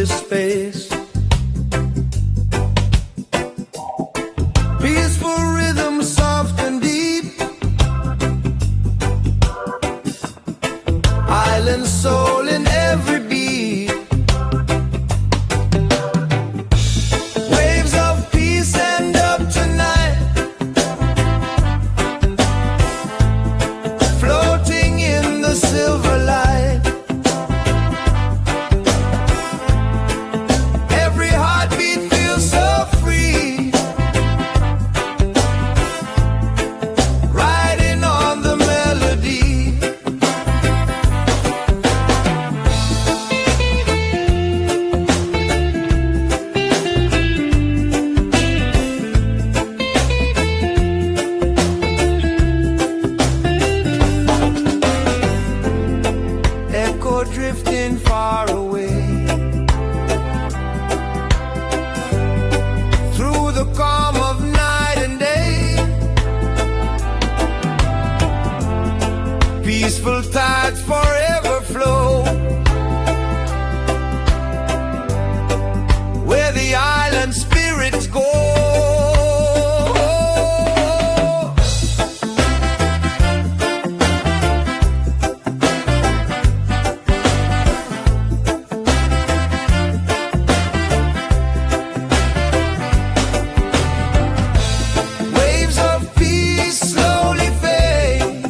this space. Peaceful rhythm, soft and deep. Island soul in every beat. Waves of peace and up tonight, floating in the silver light. Every heartbeat feels so free, riding on the melody. Echo drifting far away through the calm of night and day. Peaceful tides forever flow where the island spirits go. Waves of peace slowly fade,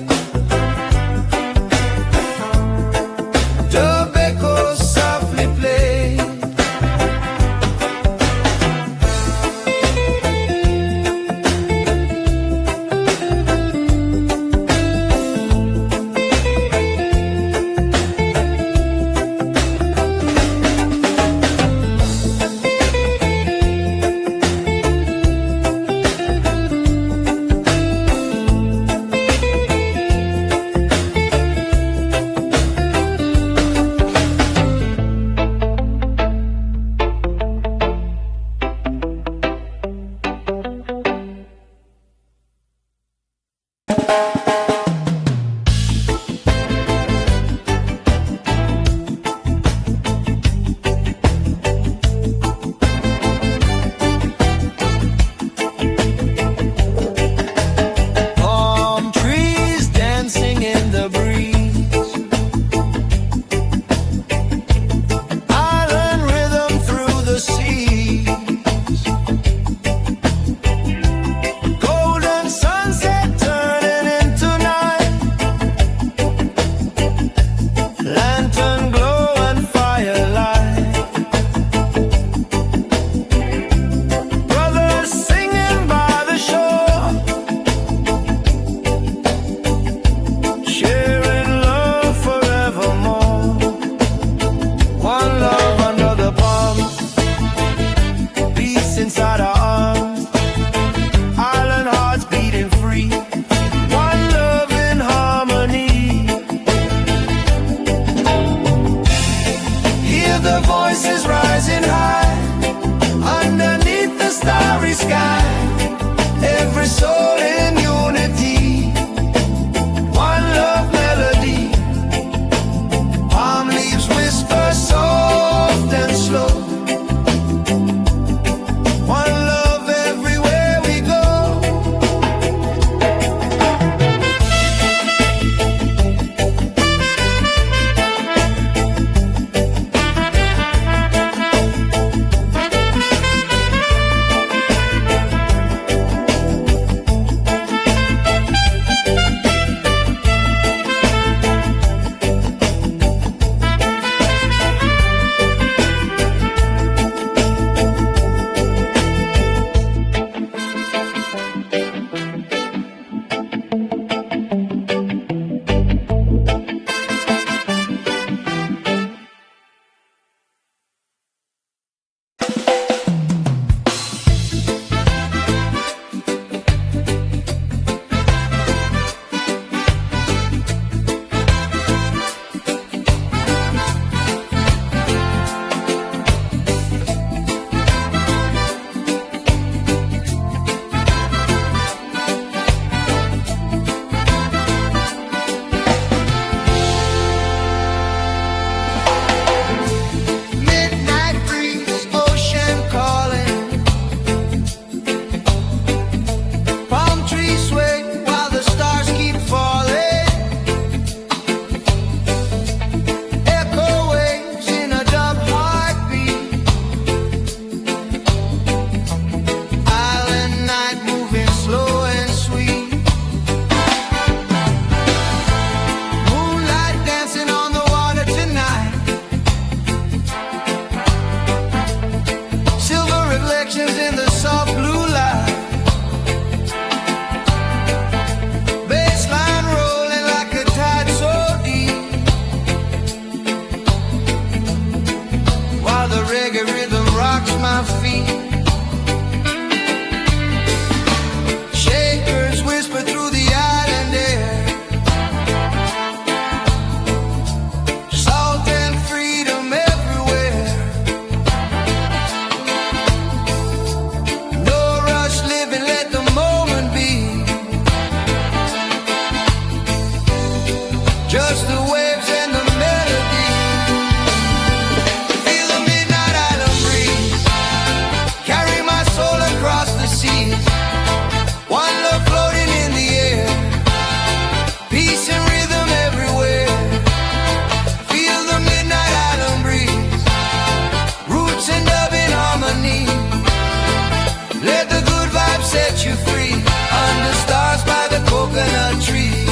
stars by the coconut tree.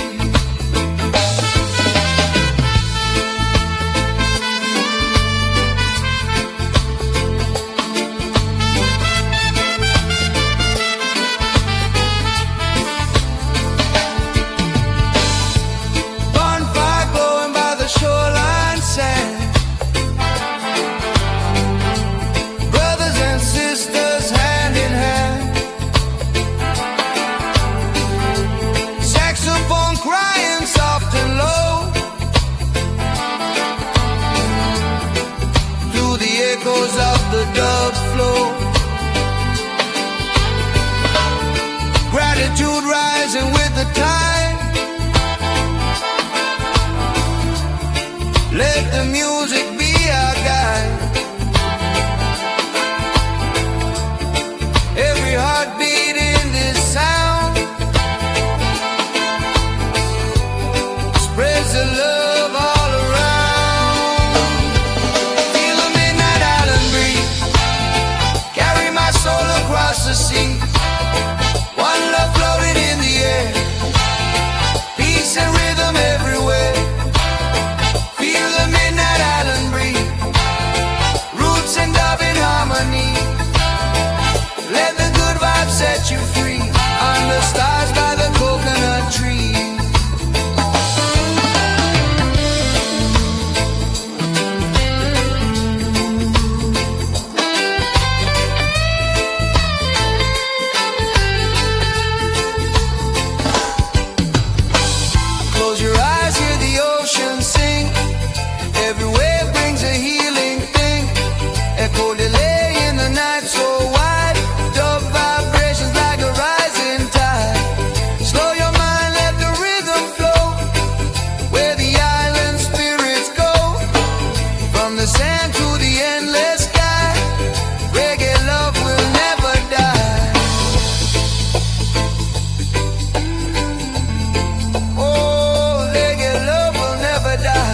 Bonfire glowing by the shoreline sand. Brothers and sisters hand in hand. Saxophone crying soft and low through the echoes of the dub flow. Gratitude rising with the tide. Let the music be our guide. Every heartbeat in this sound spreads the love all around. Feel the midnight island breeze carry my soul across the sea. One love floating in the air, peace and rhythm everywhere. Feel the midnight island breeze, roots and dub in harmony. Let the good vibes set you free under stars by the coconut tree. Close your eyes, hear the ocean sing. Every wave brings a healing thing. Echo delay in the night so wide. Dub vibrations like a rising tide. Slow your mind, let the rhythm flow. Where the island spirits go. From the sand to the endless sky. Reggae love will never die. Oh, reggae love will never die.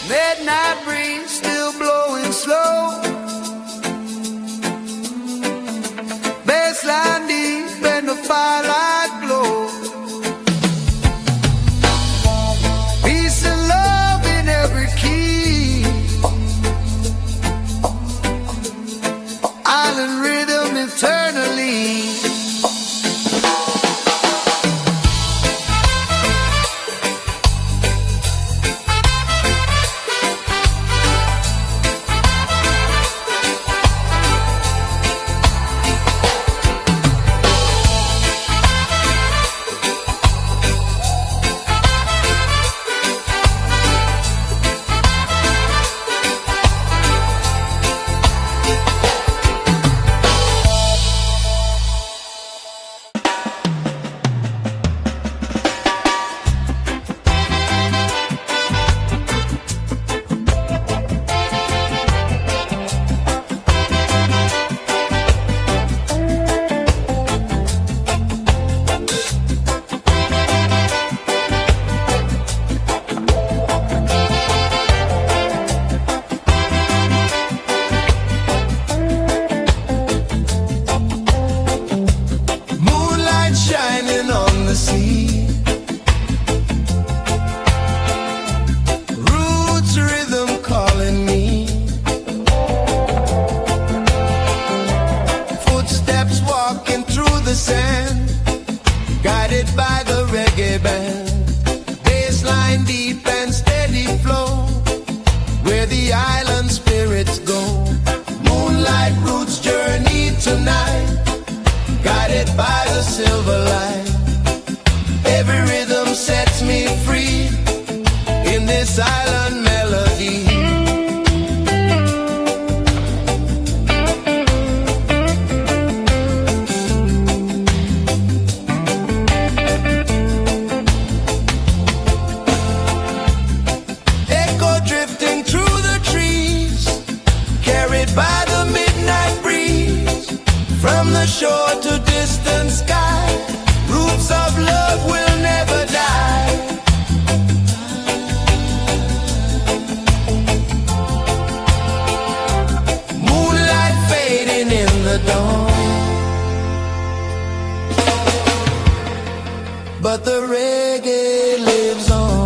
Midnight breeze still blowing slow. Bassline deep and the firelight glow. Peace and love in every key. Island rhythm eternally. Moonlight shining on the sea. Roots rhythm calling me. Footsteps walking through the sand, guided by the reggae band. Bassline deep and steady flow, where the island spirits go. Moonlight roots journey tonight, guided by the silver light. Every rhythm sets me free in this island melody. shore to distant sky. Roots of love will never die. Moonlight fading in the dawn, but the reggae lives on.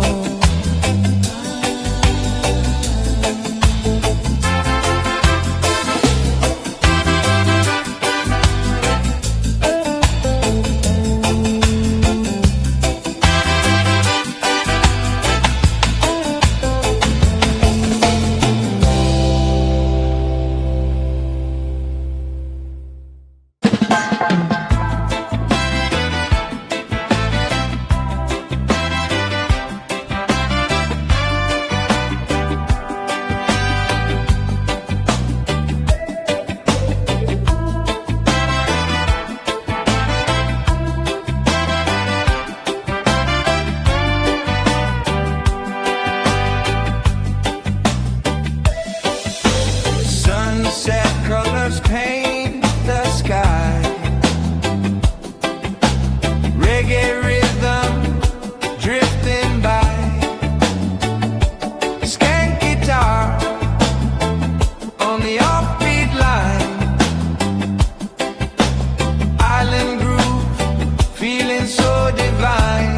Sunset colors paint the sky. Reggae rhythm drifting by. Skank guitar on the offbeat line. Island groove feeling so divine.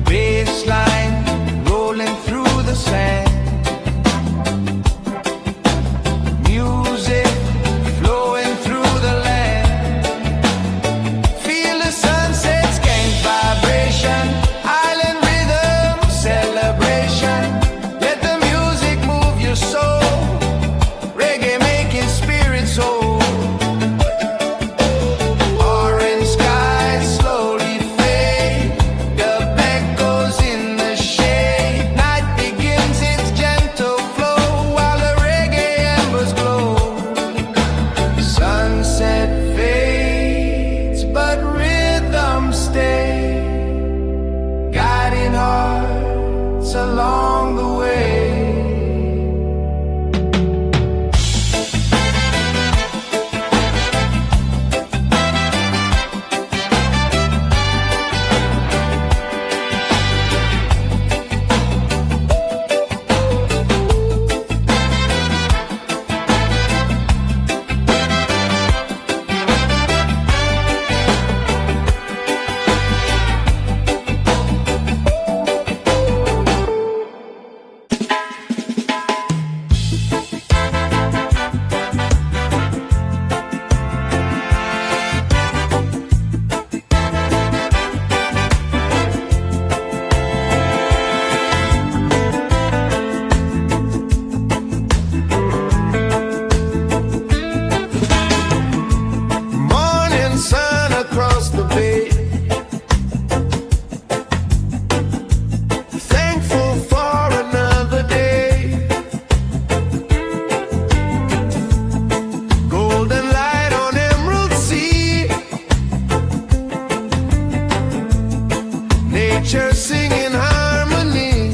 Bassline rolling through the sand. Along the way, singing harmony.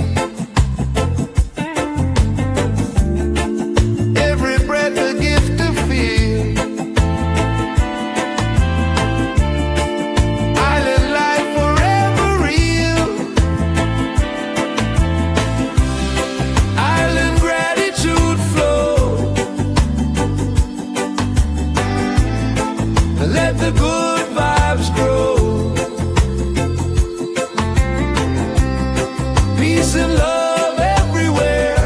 Every breath a gift to feel. Island life forever real. Island gratitude flow. Let the good vibes grow. Peace and love everywhere.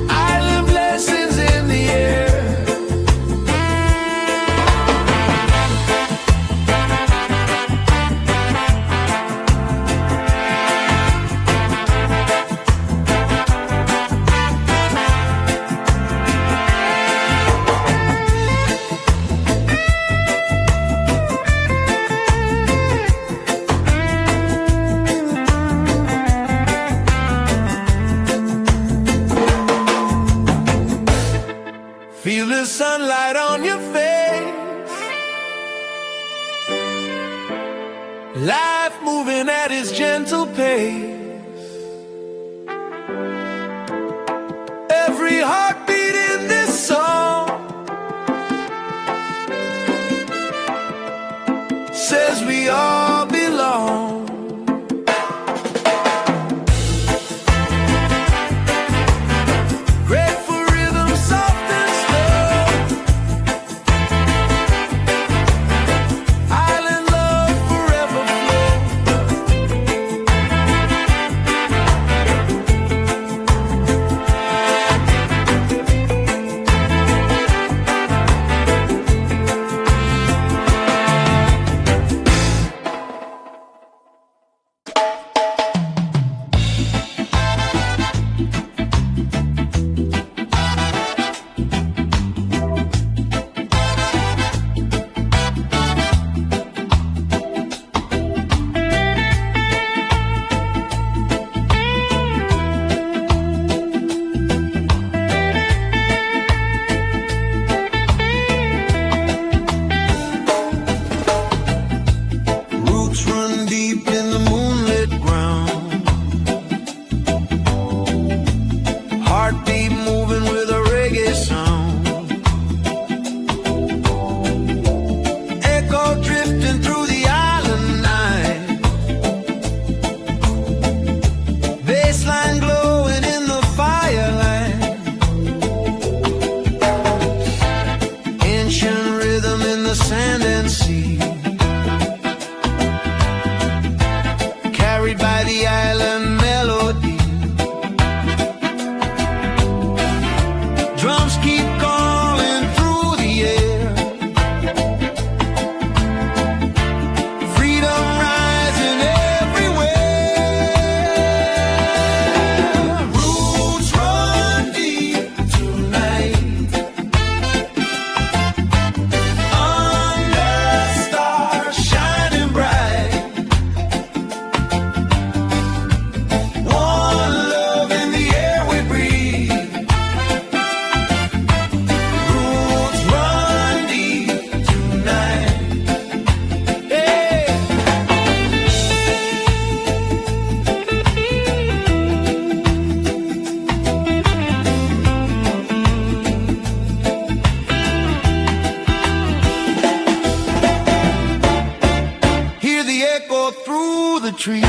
Island blessings in the air. Feel the sunlight on your face. Life moving at its gentle pace. Every heartbeat trees,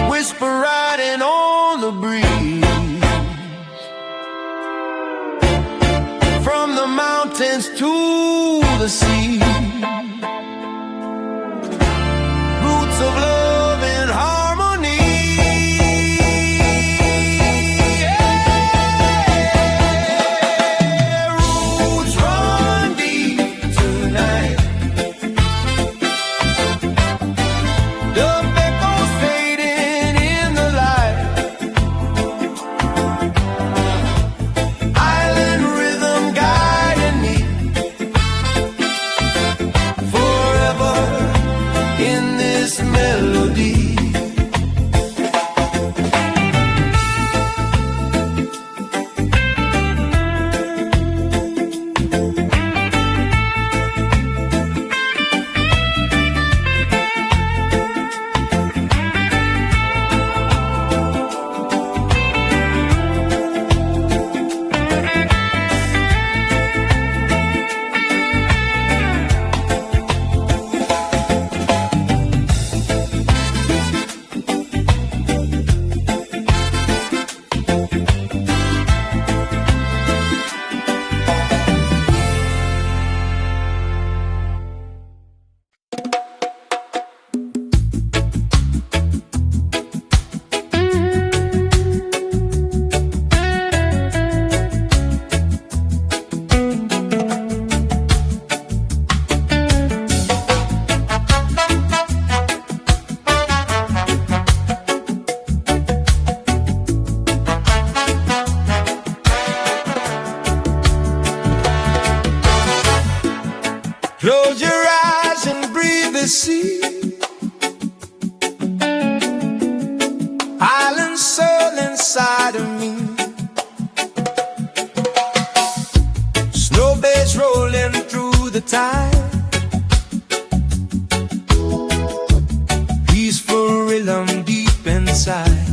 whisper riding on the breeze, from the mountains to the sea. Roots of love and harmony. Yeah. Roots run deep tonight. The echoes fading in the light. Island rhythm guiding me forever in this melody. Close your eyes and breathe the sea. Island soul inside of me. Snow bass rolling through the tide. Peaceful rhythm deep inside.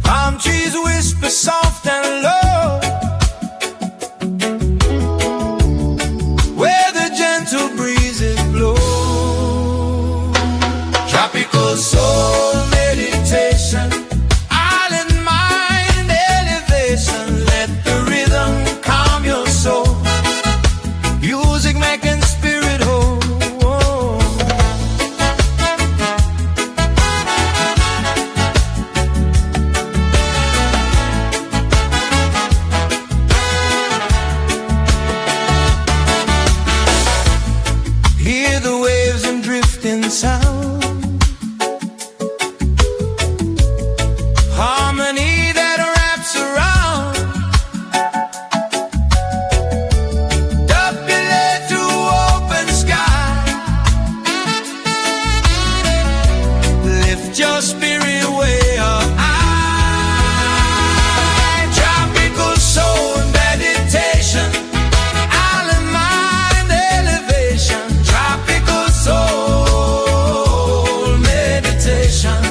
Palm trees whisper soft and low. Soul meditation, island mind elevation. Let the rhythm calm your soul. Music making spirit whole. Hear the waves and drifting sound. Harmony that wraps around. Up below to open sky. Lift your spirit way up high. Tropical soul meditation. Island mind elevation. Tropical soul meditation.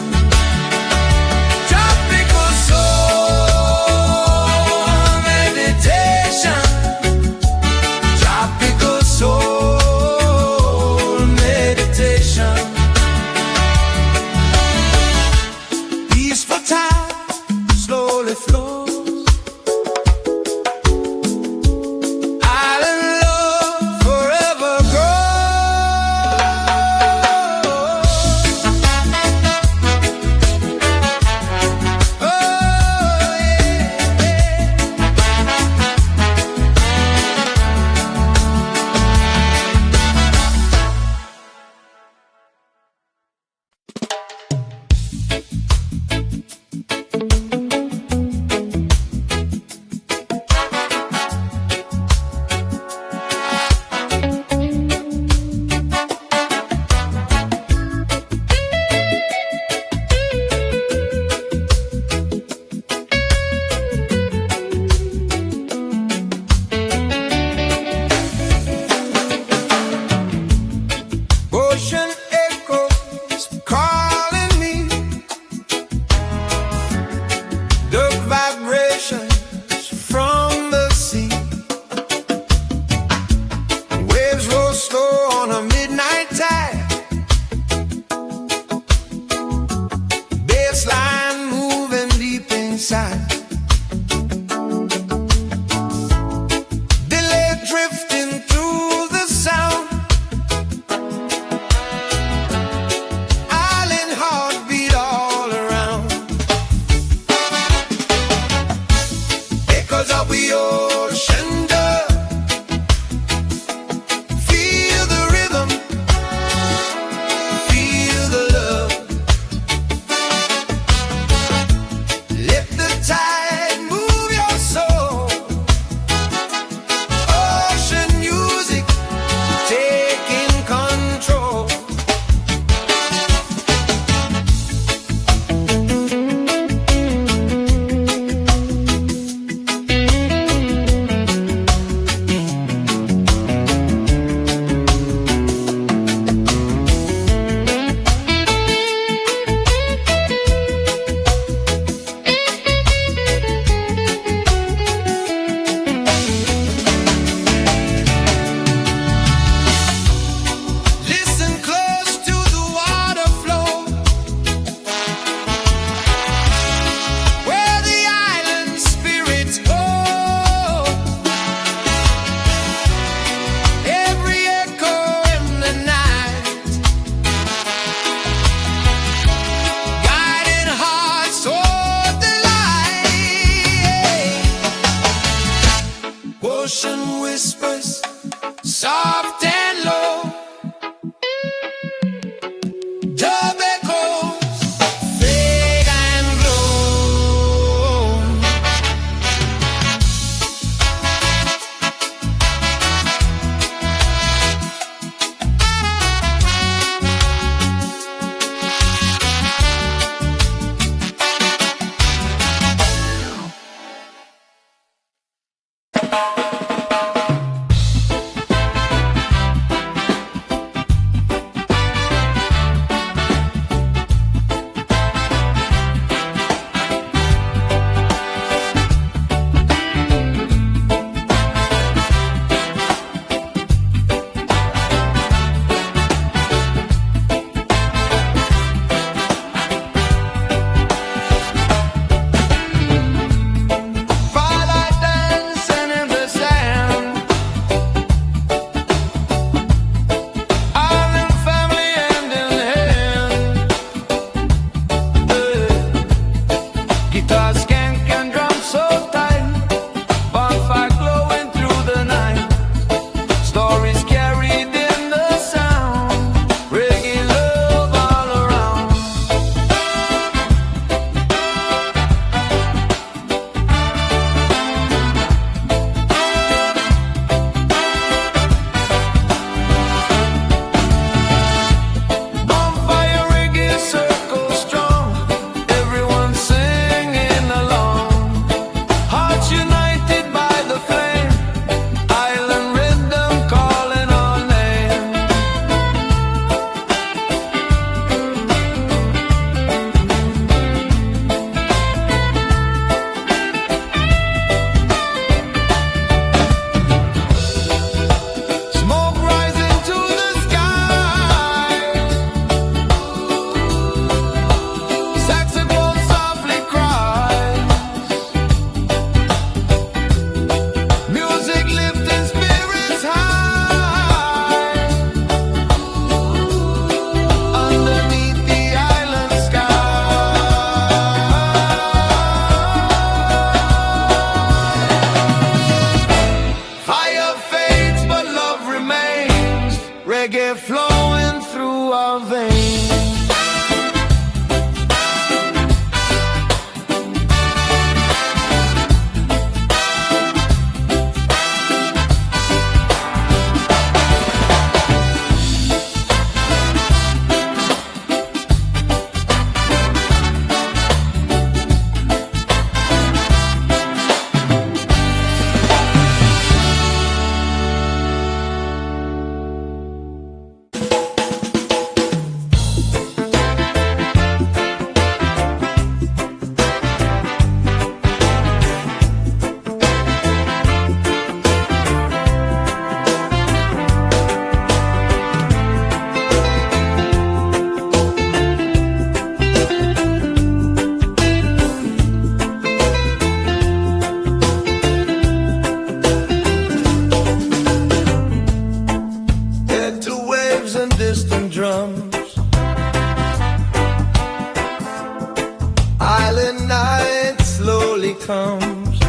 night slowly comes.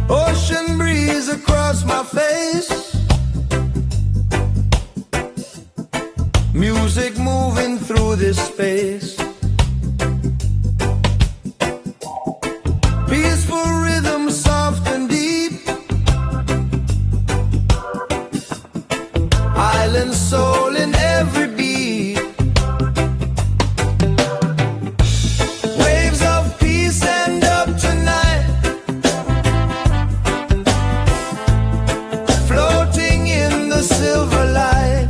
Ocean breeze across my face, music moving through this space. Peaceful rhythm, soft and deep. Island soul in every beat. Waves of peace and up tonight, floating in the silver light.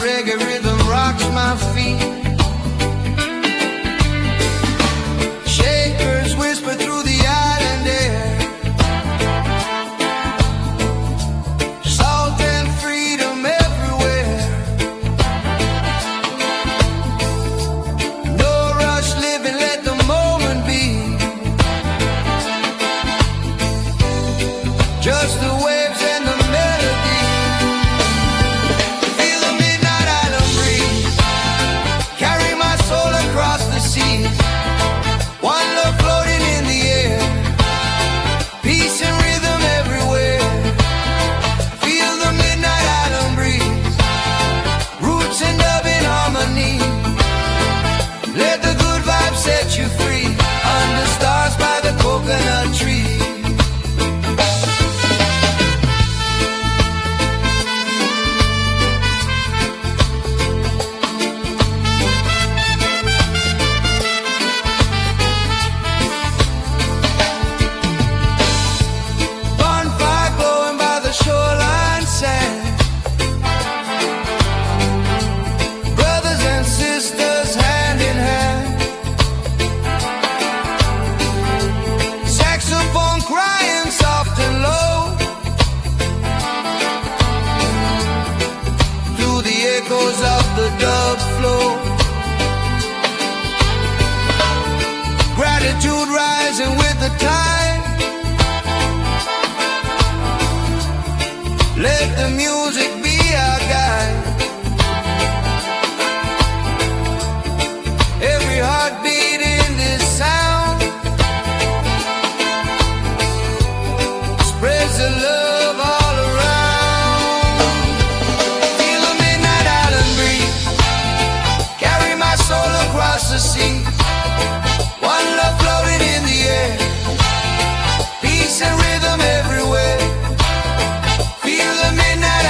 reggae rhythm rocks my feet. Shakers whisper through the island air. Salt and freedom everywhere. No rush living, let the moment be. Just the waves and the melody. Feel the midnight island breeze. Carry my soul across the seas. One love floating in the air. Peace and rhythm everywhere. Feel the midnight island breeze. Roots and dub in harmony. Let the good vibes set you free. Under stars by the coconut tree. Bonfire glowing by the shoreline sand. Brothers and sisters hand in hand. Saxophone crying soft and low. Through the echoes of the dub flow. Gratitude rising with the tide. Let the music be our guide. Every heartbeat in this sound spreads the love all around. Feel the midnight island breeze. Carry my soul across the sea. One love floating in the air. Peace and rhythm everywhere. Feel the midnight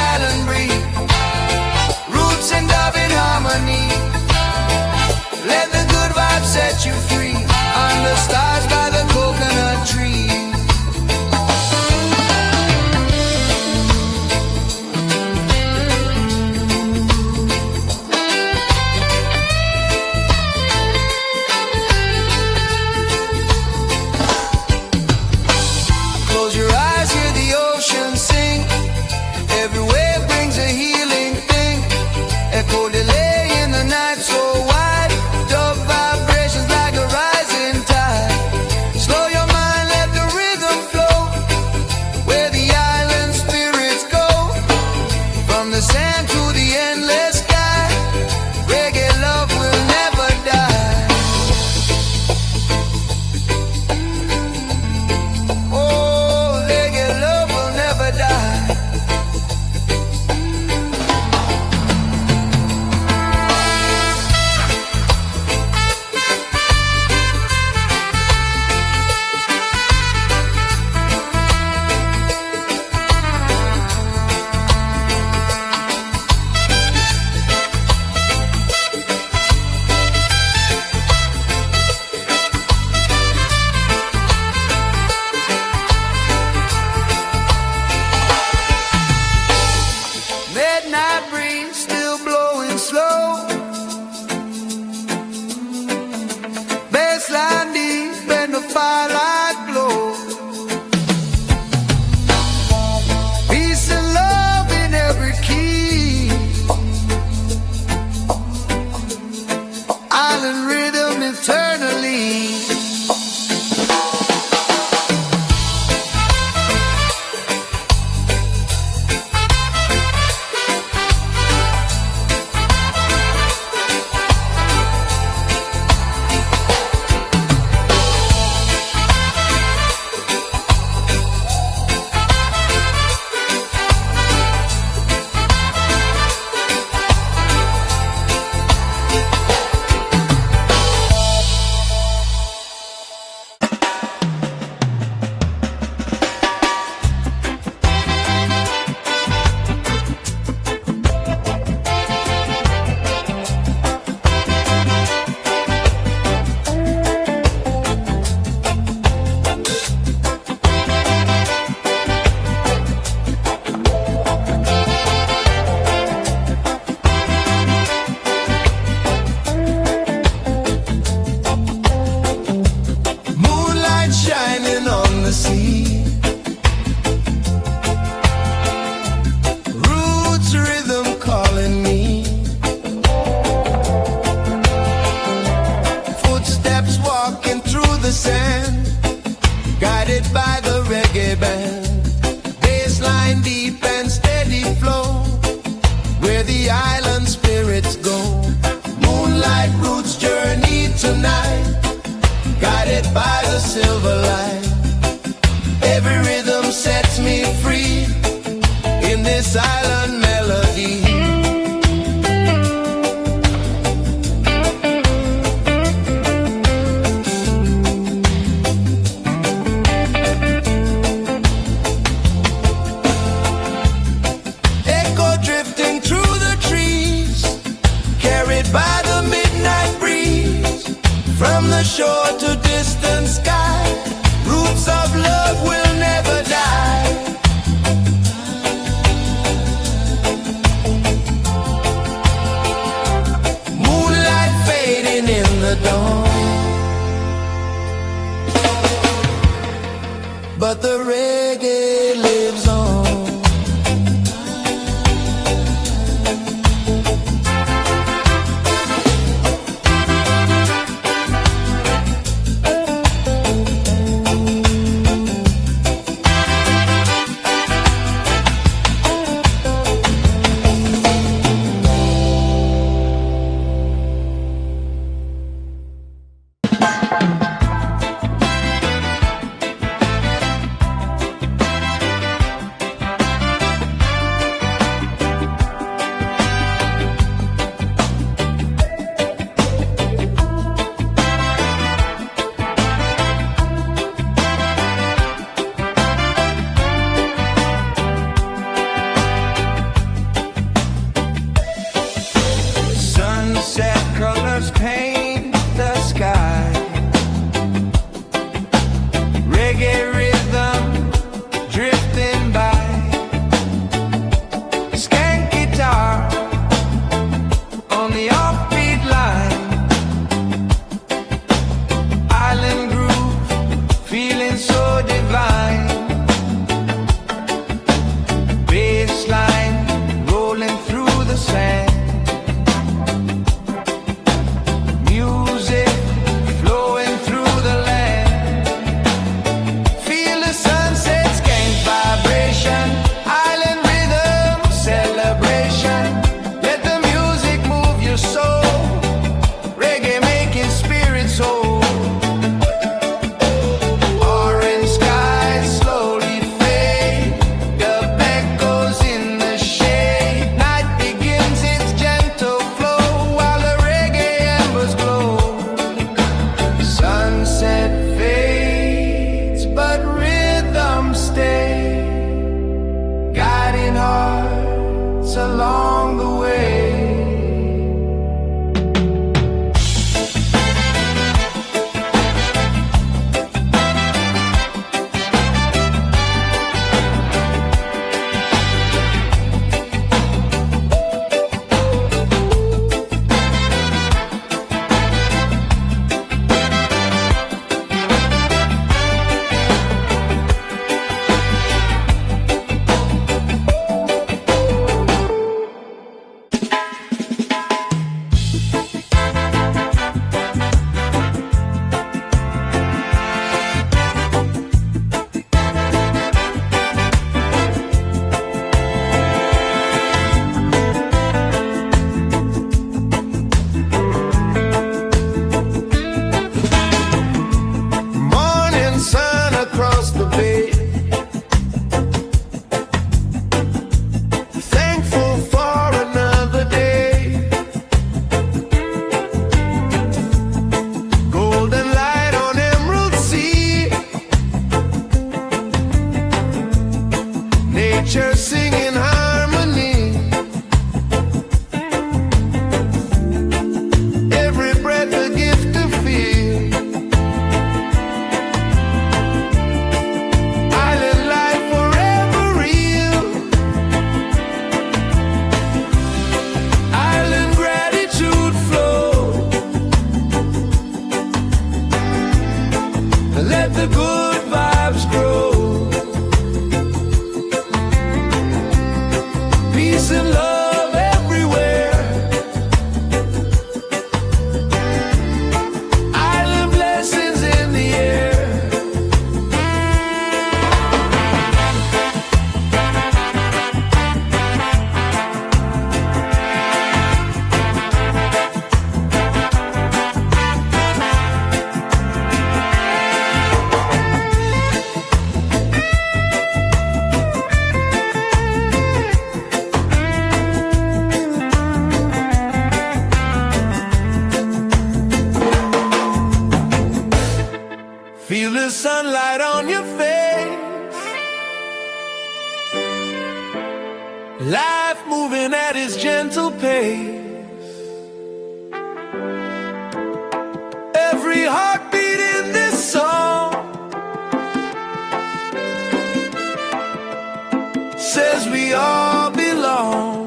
silver light. Every rhythm sets me free in this island melody. Echo drifting through the trees, carried by the midnight breeze. From the shore to distant sky, roots of love will never die. Moonlight fading in the dawn, but the reggae lives on. moving at his gentle pace. Every heartbeat in this song says we all belong.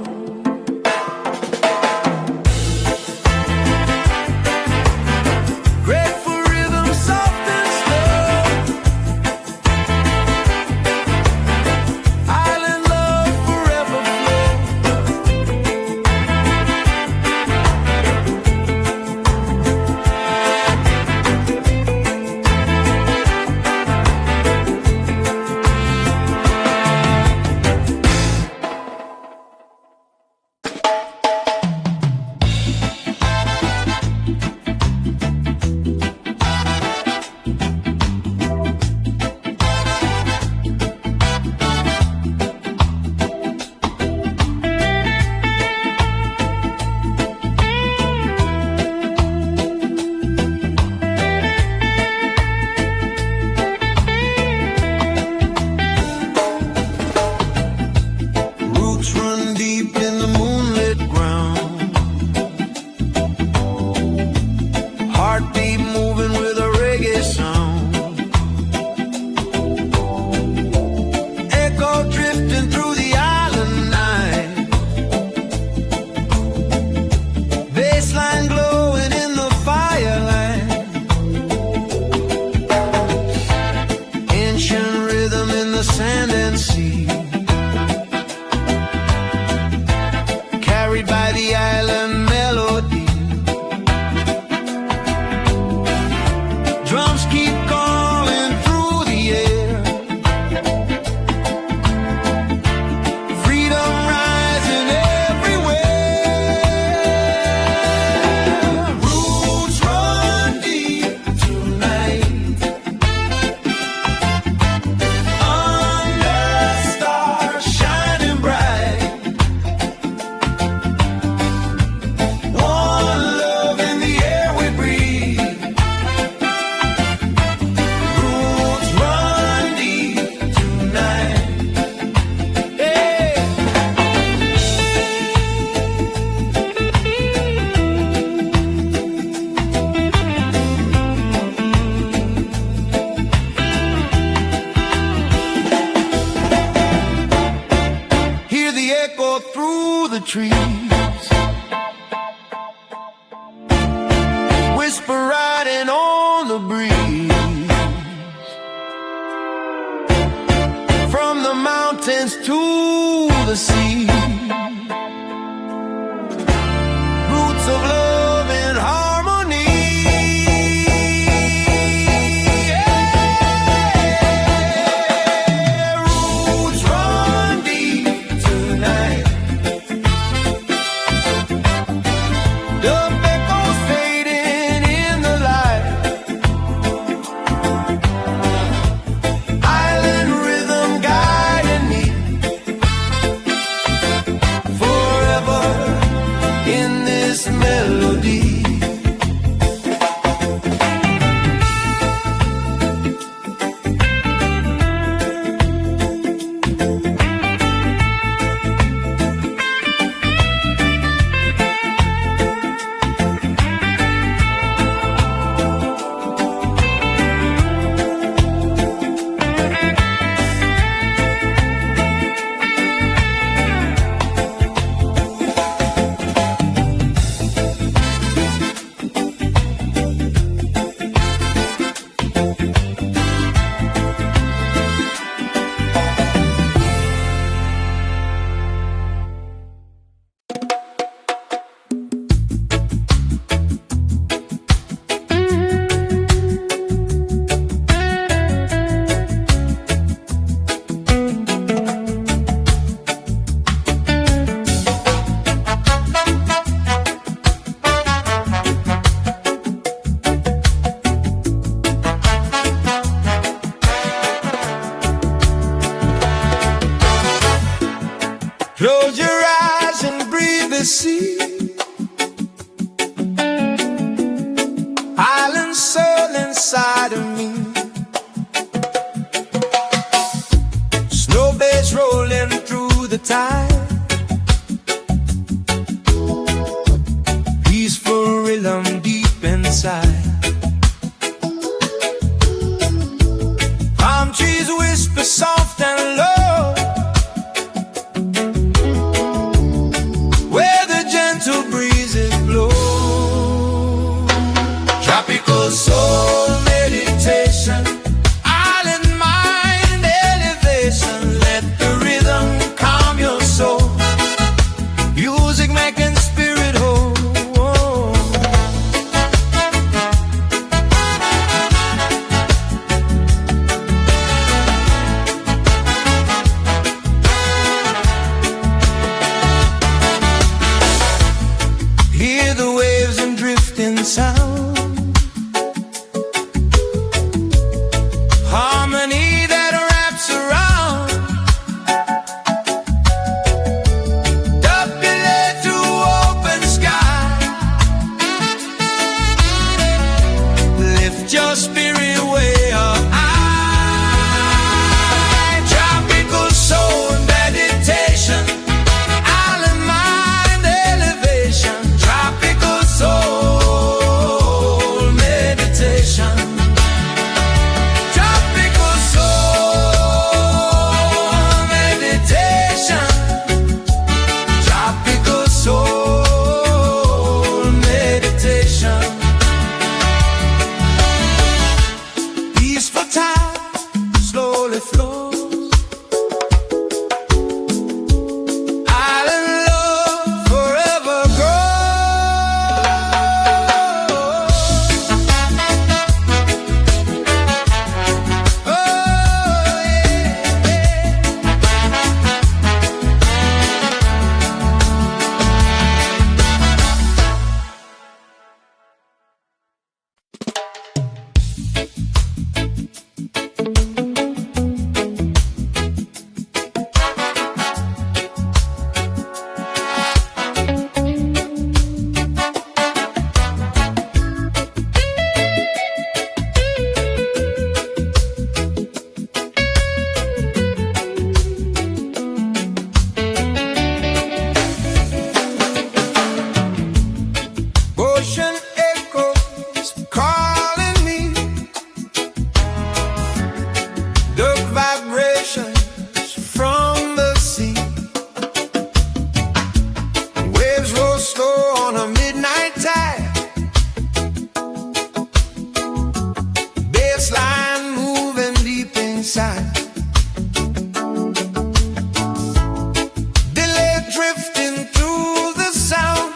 Close your eyes and breathe the sea. Island soul inside of me. Snow beds rolling through the tide. waves and drifting sound, harmony that wraps around. Dubplate to open sky, lift your spirit way up high. Tropical soul meditation, island mind elevation. Tropical soul meditation. Tropical soul meditation. Tropical soul meditation. Peaceful tide slowly flows. Island love forever grows. Oh, ocean echoes calling me, dark vibrations from the sea. Waves roll slow on a midnight tide, bassline moving deep inside. Delay drifting through the sound,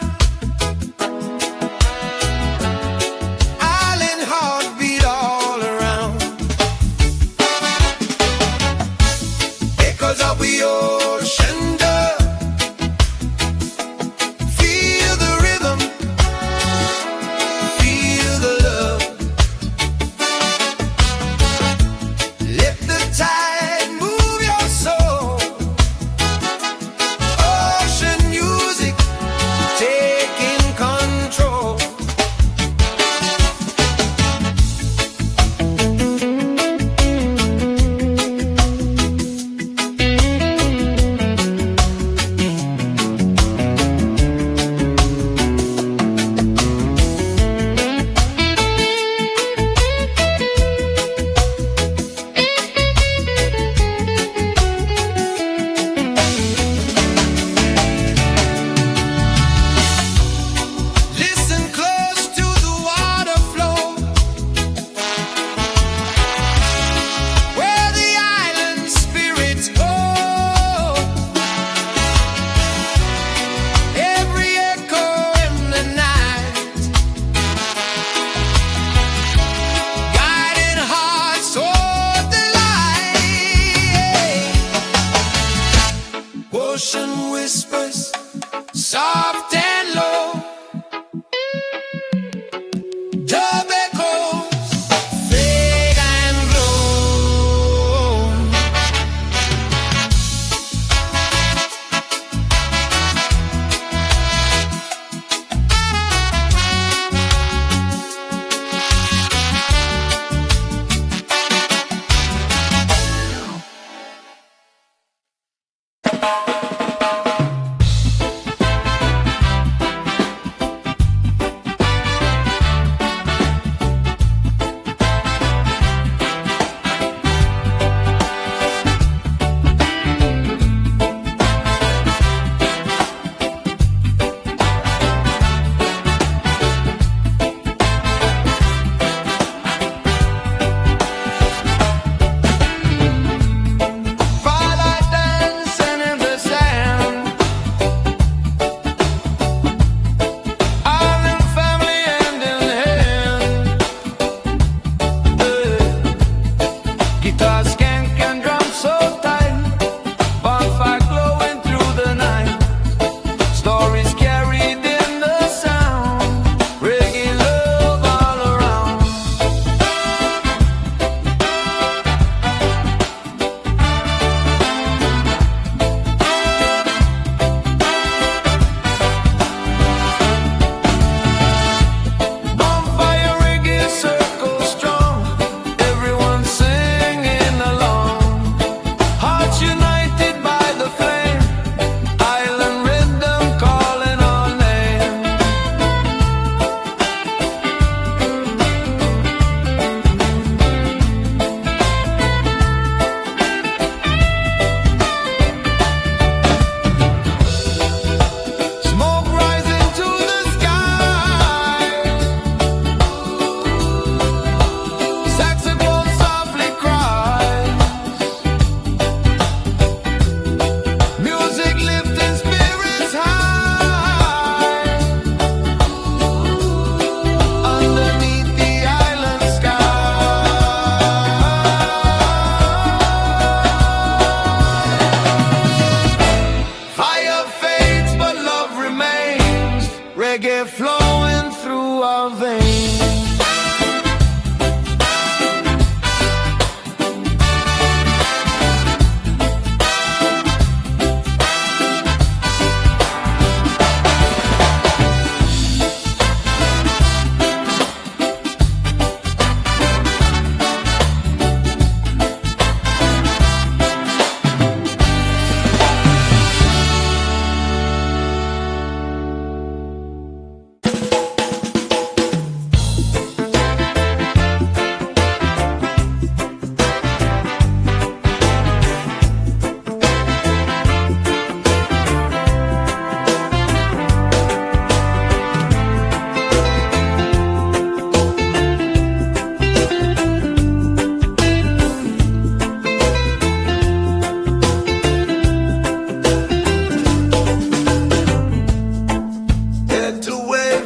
flowing through our veins.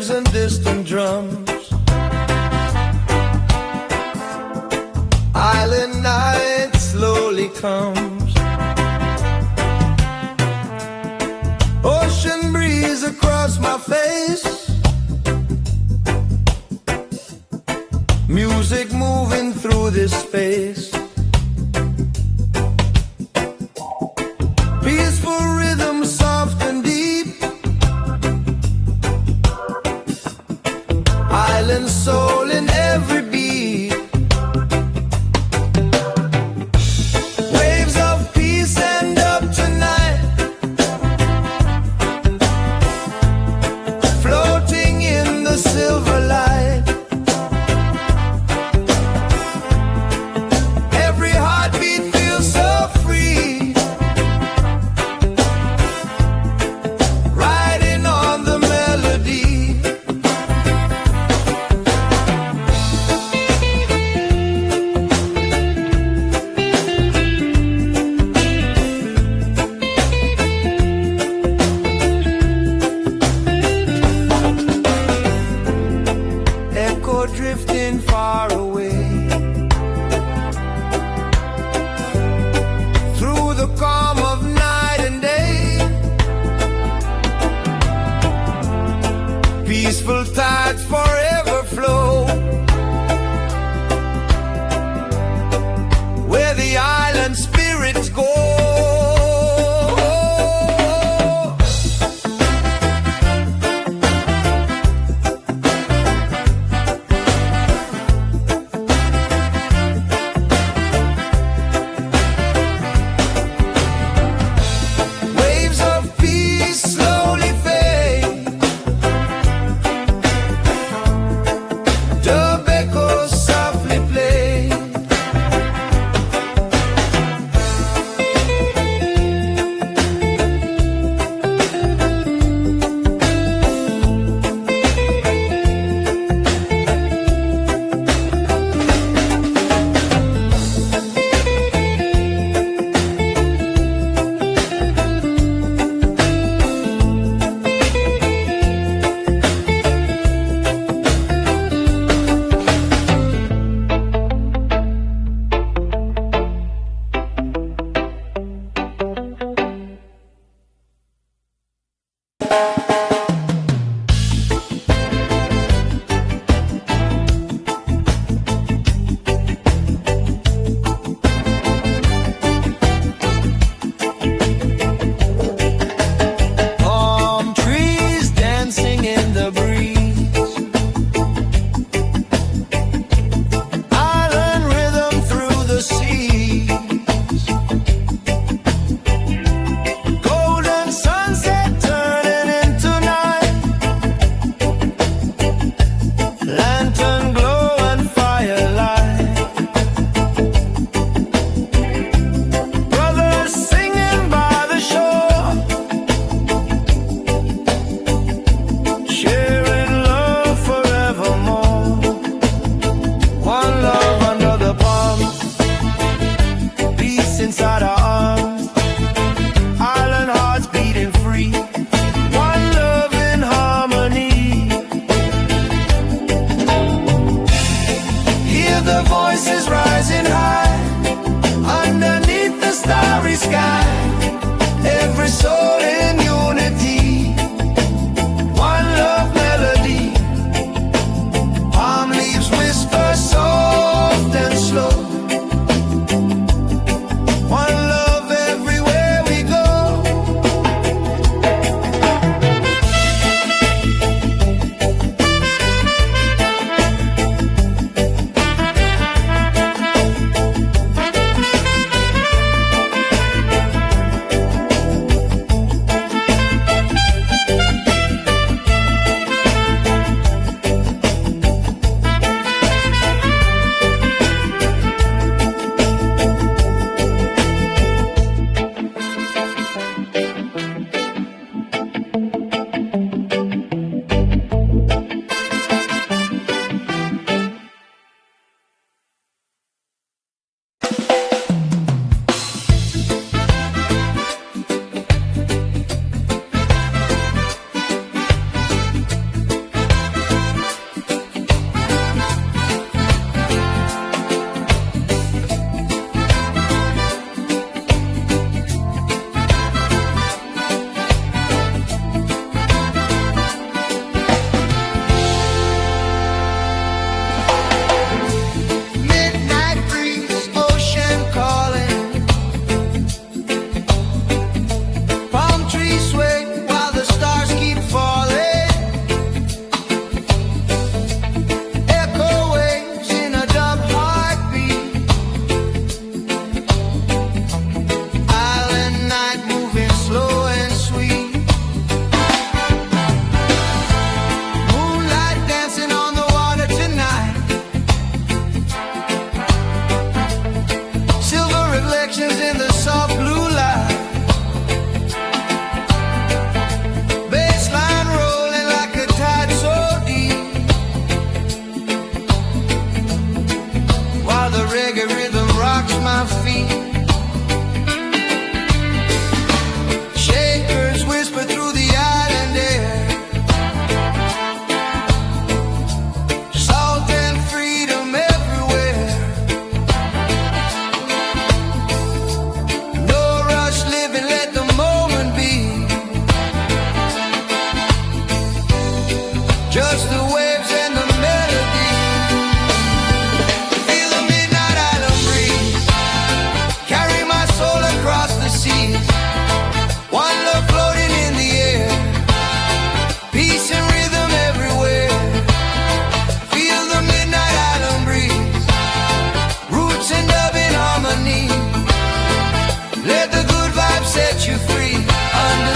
And distant drums, island night slowly comes, ocean breeze across my face, music moving through this space, peaceful rhythm soft and deep, island soul in every beat, waves of peace and up tonight, floating in the silver light, every heartbeat feels so free, riding on the melody. Drifting far away through the calm of night and day, peaceful tides forever flow, where the island spirits go.